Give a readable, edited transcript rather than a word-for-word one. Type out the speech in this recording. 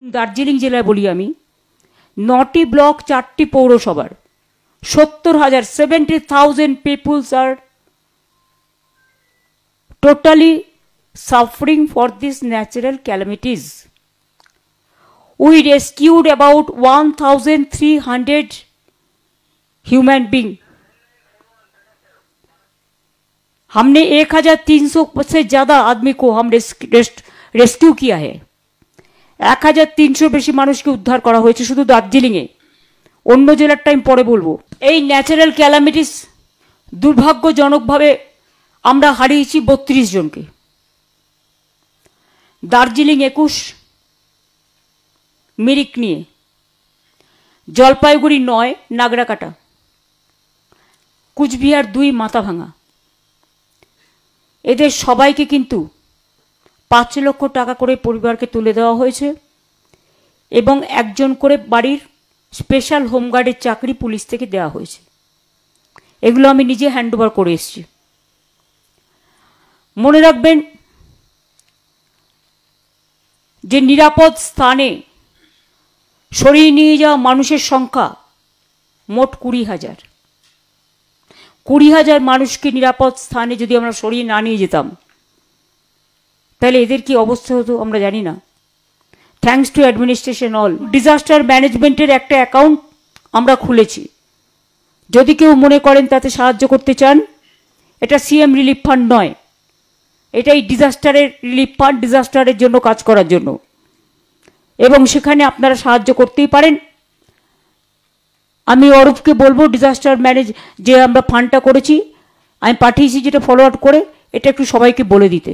দার্জিলিং জেলায় বলি আমি 9টি ব্লক 4টি পৌরসভার 70,000 peoples are totally suffering for these natural calamities. We rescued about 1,300 human beings. हमने 1,300 से ज़्यादा आदमी को हम रेस्क्यू किया है। 1,300 বেশি মানুষকে উদ্ধার করা হয়েছে শুধু দার্জিলিংয়ে। অন্য জেলার টাইম পরে বলবো। এই ন্যাচারাল ক্যালামিটিস দুর্ভাগ্যজনকভাবে আমরা হারিয়েছি 32 জনকে। দার্জিলিং 21, মিরিক নিয়ে, জলপাইগুড়ি 9, নাগরাকাটা, কুচবিহার 2, মাথাভাঙা। এদের সবাইকে কিন্তু 5 লক্ষ টাকা করে পরিবারকে তুলে দেওয়া হয়েছে এবং একজন করে বাড়ির স্পেশাল হোমগার্ডের চাকরি পুলিশ থেকে দেওয়া হয়েছে। এগুলো আমি নিজে হ্যান্ডওভার করে এসেছি। মনে রাখবেন যে নিরাপদ স্থানে সরিয়ে নিয়ে যাওয়া মানুষের সংখ্যা মোট 20,000। 20,000 মানুষকে নিরাপদ স্থানে যদি আমরা সরিয়ে না নিয়ে যেতাম তাহলে এদের কি অবস্থা হতো আমরা জানি না। Thanks to administration all. Disaster ম্যানেজমেন্টের একটা অ্যাকাউন্ট আমরা খুলেছি। যদি কেউ মনে করেন তাতে সাহায্য করতে চান, এটা সিএম রিলিফ ফান্ড নয়, এটাই ডিজাস্টারের রিলিফ ফান্ড, ডিজাস্টারের জন্য কাজ করার জন্য। এবং সেখানে আপনারা সাহায্য করতেই পারেন। আমি অরূপকে বলবো ডিজাস্টার যে আমরা ফান্ডটা করেছি আমি পাঠিয়েছি, যেটা ফলো আপ করে এটা একটু সবাইকে বলে দিতে।